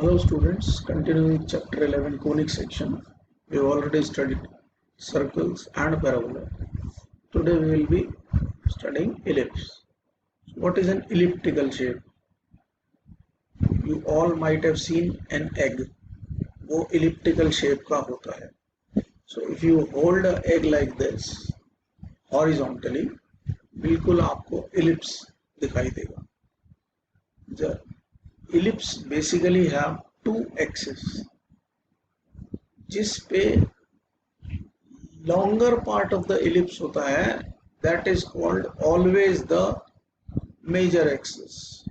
Hello students, continuing chapter 11 conic section. We have already studied circles and parabola. Today we will be studying ellipse. What is an elliptical shape? You all might have seen an egg. वो elliptical shape का होता है. So if you hold an egg like this horizontally, बिल्कुल आपको ellipse दिखाई देगा. The ellipse basically have two axes. जिस पे longer part of the ellipse होता है, that is called always the major axis.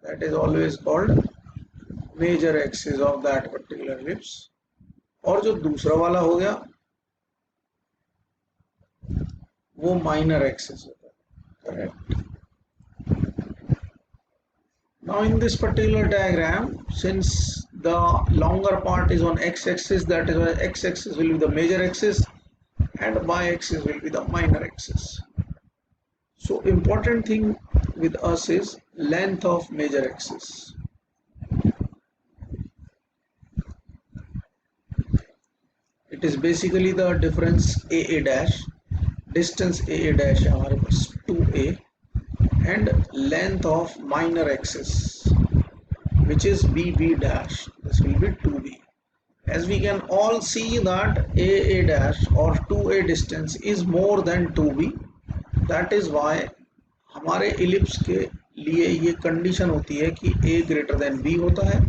That is always called major axis of that particular ellipse. और जो दूसरा वाला हो गया वो minor axis होता है. Correct. Now in this particular diagram, since the longer part is on x-axis, that is why x-axis will be the major axis and y-axis will be the minor axis. So important thing with us is length of major axis. It is basically the difference AA dash, distance AA dash है हमारे पास 2a, and length of minor axis, which is BB dash. This will be 2b. As we can all see that AA dash or 2a distance is more than 2b. That is why हमारे ellipse के लिए ये condition होती है कि a greater than b होता है.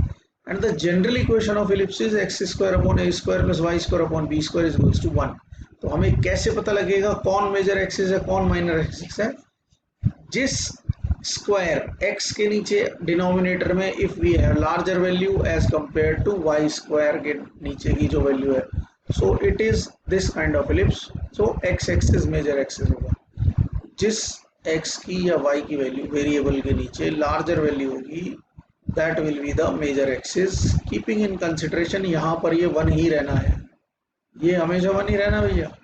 And the general equation of ellipse is x square upon a square plus y square upon b square is equals to 1. तो हमें कैसे पता लगेगा कौन major axis है कौन minor axis है? जिस स्क्वायर x के नीचे डिनोमिनेटर में if we have larger value as compare to y square के नीचे की जो वैल्यू है, so it is this kind of ellipse. So x axis major axis होगा. जिस x की या y की वैल्यू वेरिएबल के नीचे लार्जर वैल्यू होगी that will be the major axis. Keeping in consideration यहाँ पर ये 1 ही रहना है, ये हमेशा 1 ही रहना भैया.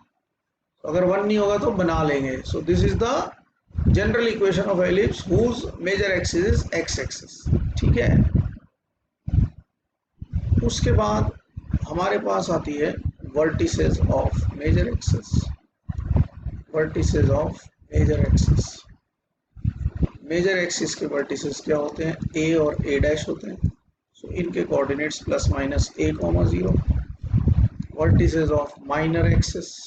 अगर 1 नहीं होगा तो बना लेंगे. So this is the general equation of ellipse whose major axis is x axis. ठीक है. उसके बाद हमारे पास आती है vertices of major axis. Vertices of major axis. Major axis के वर्टिसेस क्या होते हैं? a और a डैश होते हैं. सो इनके coordinates plus minus a, 0. Vertices of minor axis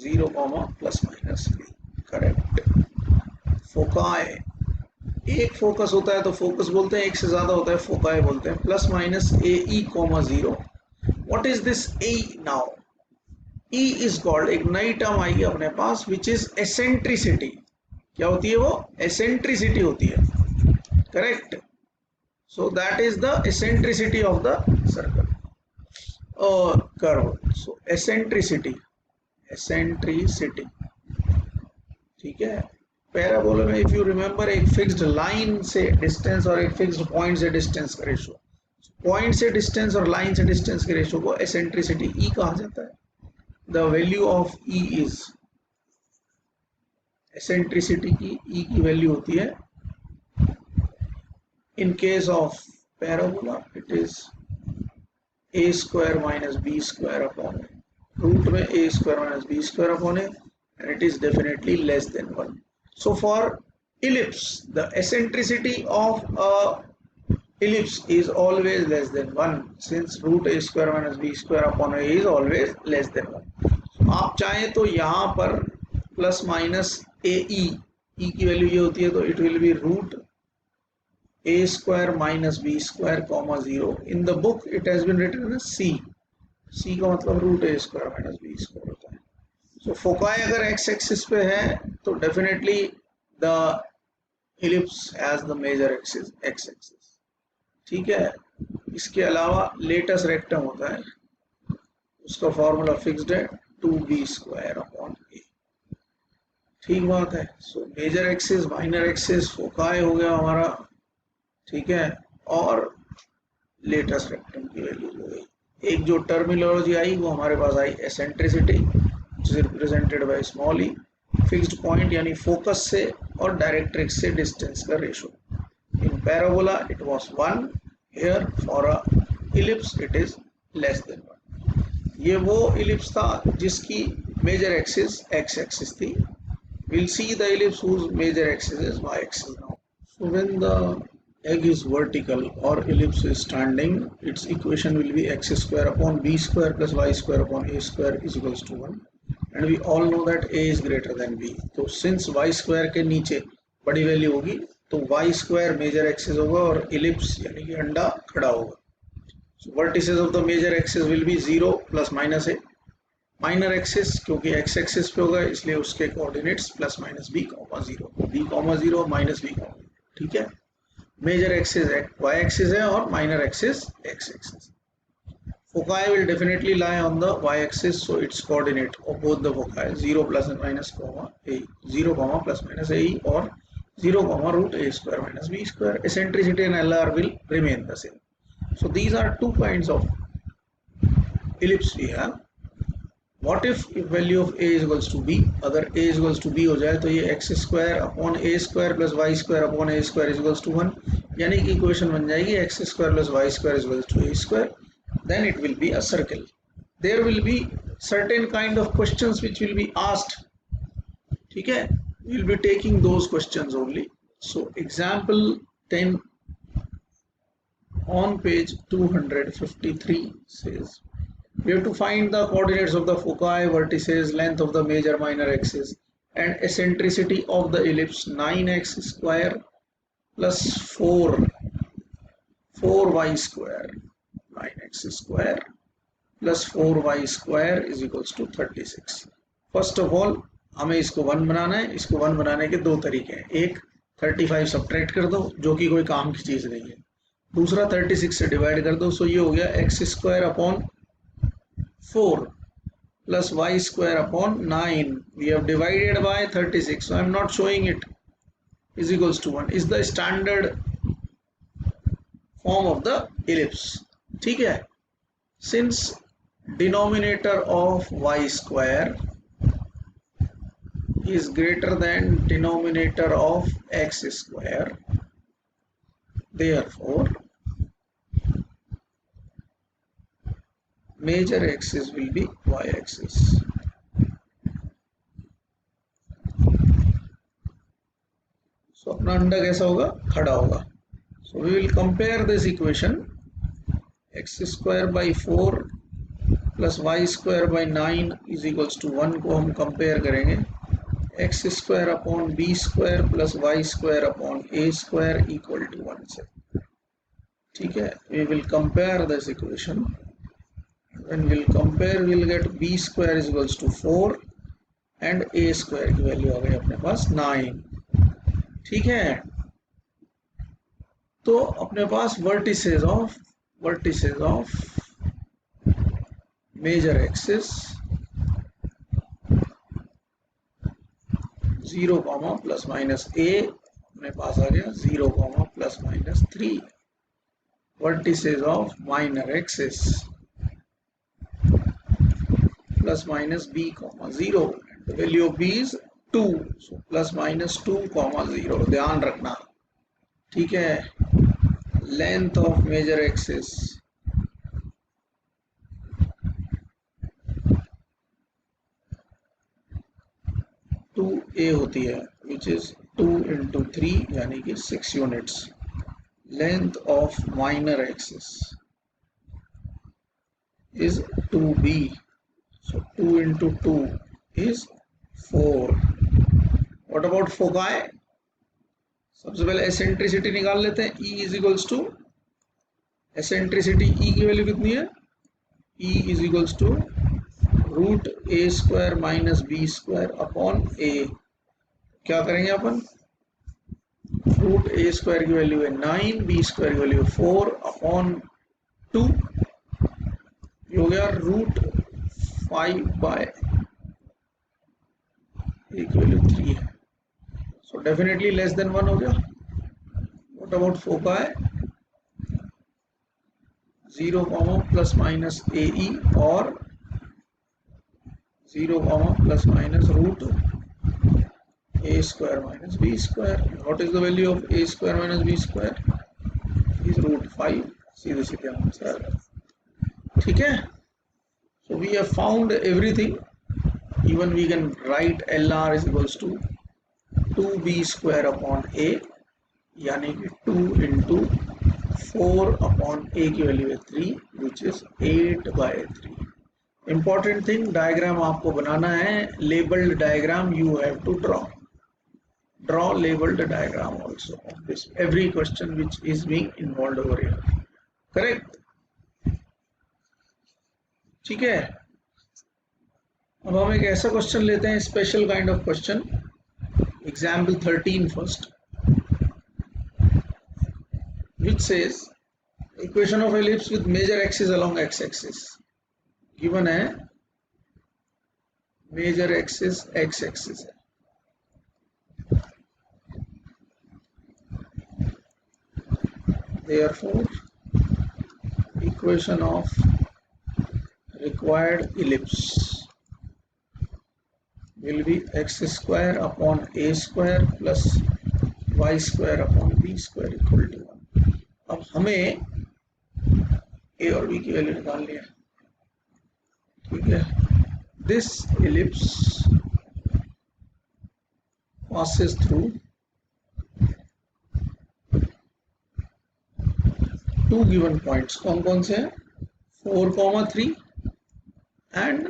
0, plus minus b. Correct. Foci, एक फोकस होता है तो फोकस बोलते हैं, एक से ज्यादा होता है फोकाई बोलते हैं. Plus minus a e, 0. What is this a now? e is called, एक नई टर्म आएगी अपने पास विच इज एसेंट्रिसिटी. क्या होती है वो? एसेंट्रिसिटी होती है. Correct. So that is the eccentricity of the circle और कर्व. सो एसेंट्रिसिटी, एसेंट्रिसिटी. ठीक है. पैराबोला में इफ यू रिमेंबर एक फिक्स्ड लाइन से डिस्टेंस और एक फिक्स्ड पॉइंट से डिस्टेंस का रेशो, पॉइंट से डिस्टेंस और लाइन से डिस्टेंस के रेशो को एसेंट्रिसिटी ई कहा जाता है. The value of E is, eccentricity की ई की वैल्यू होती है in case of parabola it is a square minus b square upon a. Root में a square minus b square upon a, and it is definitely less than 1. So for ellipse, the eccentricity of a ellipse is always less than 1, since root a square minus b square upon a is always less than 1. So आप चाहें तो यहाँ पर plus minus a e, e की value ये होती है तो it will be root a square minus b square, 0. In the book it has been written as c. c का मतलब root a square minus b square होता है. So foci अगर x एक्सिस पे है तो definitely the ellipse has the major axis x axis. ठीक है. इसके अलावा लेटस रेक्टम होता है, उसका फॉर्मूला फिक्स्ड है 2b स्क्वायर अपॉन a. ठीक बात है. So major axis, minor axis, foci हो गया हमारा. ठीक है. और लेटेस्ट रेक्टम की वैल्यू हो गई. एक जो टर्मिनोलॉजी आई वो हमारे पास आई eccentricity, which is represented by small e. Fixed point यानी फोकस से और डायरेक्ट्रिक्स से डिस्टेंस का ratio. In parabola it was 1, here for a ellipse it is less than 1. ये वो इलिप्स था जिसकी मेजर एक्सिस एक्स एक्सिस थी. We'll see the ellipse whose major axis is y-axis now. So when the egg is vertical or ellipse is standing, its equation will be x square upon b square plus y square upon a square is equals to 1. And we all know that a is greater than b. So since y square के नीचे बड़ी value होगी तो y square major axis होगा और ellipse यानी कि अंडा खड़ा होगा. So vertices of the major axis will be 0 plus minus a. Minor axis क्योंकि एक्स एक्सिस पे होगा इसलिए उसके coordinates plus minus b comma zero minus b comma. ठीक है. मेजर एक्सिस वाई एक्सिस है और minor axis x axis. Foci will definitely lie on the y axis, so its coordinate of both the foci 0 plus minus comma a, 0 comma plus minus a और 0 comma root a square minus b square. Eccentricity and L R will remain the same. So these are two kinds of ellipse we have. What if value of a is equals to b? अगर a is equals to b हो जाए तो ये x square upon a square plus y square upon a square is equals to 1, यानी कि equation बन जाएगी x square plus y square is equals to a स्क्वायर. Then it will be a circle. There will be certain kind of questions which will be asked. ठीक है. We will be taking those questions only. So example 10 on page 253 says we have to find the coordinates of the foci, vertices, length of the major minor axis and eccentricity of the ellipse 9x square plus 4y square, 9x square plus 4y square is equals to 36. First of all हमें इसको 1 बनाना है. इसको 1 बनाने के दो तरीके हैं. एक 35 सब्ट्रैक्ट कर दो जो कि कोई काम की चीज नहीं है. दूसरा 36 से डिवाइड कर दो. सो ये हो गया x square upon 4 plus y square upon 9. We have divided by 36, so I am not showing it, is equals to 1 is the standard form of the ellipse. ठीक है. Since denominator of y square is greater than denominator of x square, therefore major axis will be y axis. So अपना अंडा कैसा होगा? खड़ा होगा. So we will compare this equation x square by 4 plus y square by 9 is equals to 1 को हम compare करेंगे x square upon b square plus y square upon a square equal to 1 से. ठीक है. We will compare this equation. When we'll compare we'll get b square is equals to 4 and a square की value आ गई अपने पास 9. ठीक है. तो अपने पास vertices of major axis 0 comma plus minus a अपने पास आ गया 0 comma plus minus 3. vertices of minor axis plus minus b comma 0. The value of b is 2, so plus minus 2 comma 0. ध्यान रखना. ठीक है. Length of major axis 2a होती है, which is 2 into 3 यानी कि 6 units. Length of minor axis is 2b. So 2 into 2 is 4. What about foci? सबसे पहले एसेंट्रिसिटी निकाल लेते हैं. E is equals to eccentricity E की वैल्यू कितनी है? E is equals to root a square minus b square upon a. क्या करेंगे अपन? रूट a स्क्वायर की वैल्यू है 9, b स्क्वायर की वैल्यू 4 अपॉन 2 हो गया रूट 5 बाय a की वैल्यू 3 है. सो डेफिनेटली लेस देन 1 हो गया. What about foci? 0 comma plus minus a और 0 comma plus minus root a square minus b square. What is the value of a square minus b square? Is root 5. सीधे सीधे answer. ठीक है. So we have found everything. Even we can write LR is equals to 2b square upon a, यानी कि 2 into 4 upon a की value है 3, which is 8/3. Important thing, diagram आपको बनाना है. Labeled diagram you have to draw. Draw labeled diagram also of this every question which is being involved over here. Correct? ठीक है. अब हम एक ऐसा क्वेश्चन लेते हैं, special kind of question. Example 13 first, which says equation of ellipse with major axis along x-axis. given है major axis x-axis है. Therefore equation of required ellipse will be x square upon a square plus y square upon b square equal to 1. अब हमें a और b की value निकालनी है. ठीक है. This ellipse passes through two given points. कौन कौन से हैं? 4, 3 and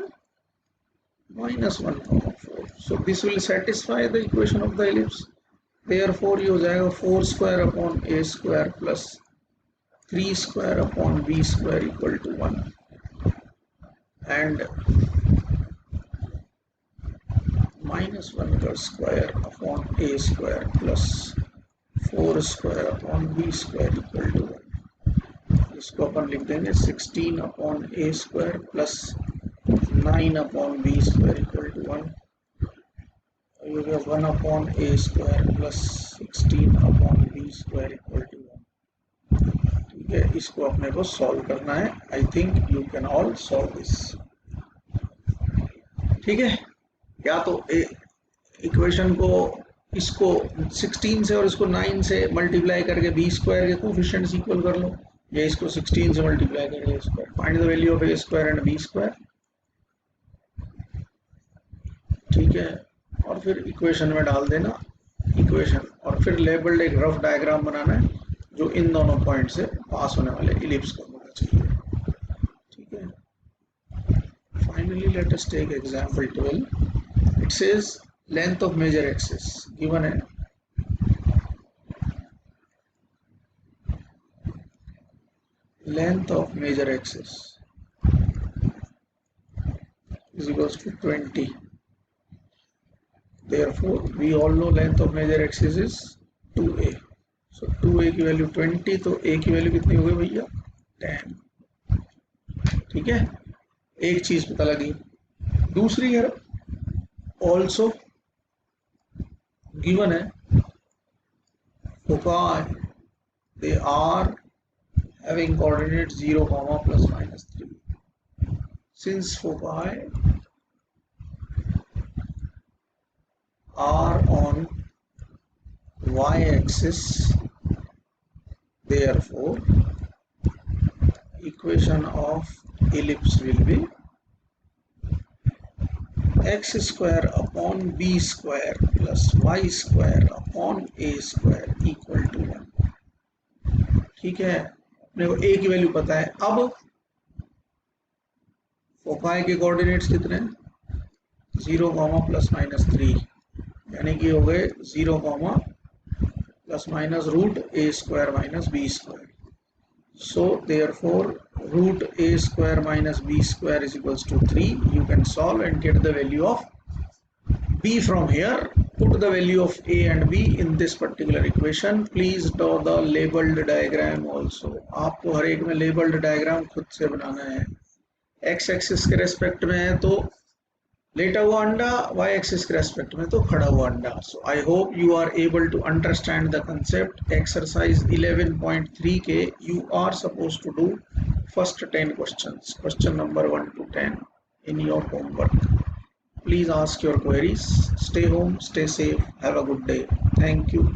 -1, 4. So this will satisfy the equation of the ellipse. Therefore ये हो जाएगा 4 square upon a square plus 3 square upon b square equal to 1, and -1 का square upon a square plus 4 square upon b square equal to 1. इसको अपन लिख देंगे 16 upon a square plus 9 upon b square equal to 1. ये हो गया 1 upon a square plus 16 upon b square equal to 1. ठीक है. इसको अपने को सॉल्व करना है. I think you can all solve this. ठीक है. या तो इक्वेशन को इसको 16 से और इसको 9 से मल्टीप्लाई करके b स्क्वायर के कोफिशिएंट्स इक्वल कर लो, या इसको 16 से मल्टीप्लाई करके square. Find the value of a square and b square. ठीक है. और फिर इक्वेशन में डाल देना इक्वेशन, और फिर लेबल्ड एक रफ डायग्राम बनाना है जो इन दोनों पॉइंट से पास होने वाले इलिप्स को होना चाहिए. ठीक है. Finally let us take example 12. It says length of major axis given है length of major axis is equals to 20. Therefore we all know length of major axis is 2a. So 2a की value 20, तो a की वैल्यू कितनी हो गई भैया? 10. ठीक है. एक चीज पता लगी. दूसरी है also given है foci, they are having coordinates 0, plus minus 3. Since foci are on y-axis, therefore equation of ellipse will be x square upon b square plus y square upon a square equal to 1. ठीक है. अपने को a की value पता है. अब foci के coordinates कितने हैं? 0, plus minus 3, यानी कि हो गए 0, plus minus root a square minus b square. So therefore root a square minus b square is equals to 3. You can solve and get the value of b from here. Put the value of a and b in this particular equation. Please draw the labeled diagram also. आपको हर एक में labeled diagram खुद से बनाना है. x axis के respect में है तो लेटा हुआ अंडा, y एक्सिस के रेस्पेक्ट में तो खड़ा हुआ अंडा. So I hope you are able to understand the concept. Exercise 11.3 के you are suppose to do first 10 questions, question number 1 to 10 in your homework. Please ask your queries. Stay home, stay safe, have a good day. Thank you.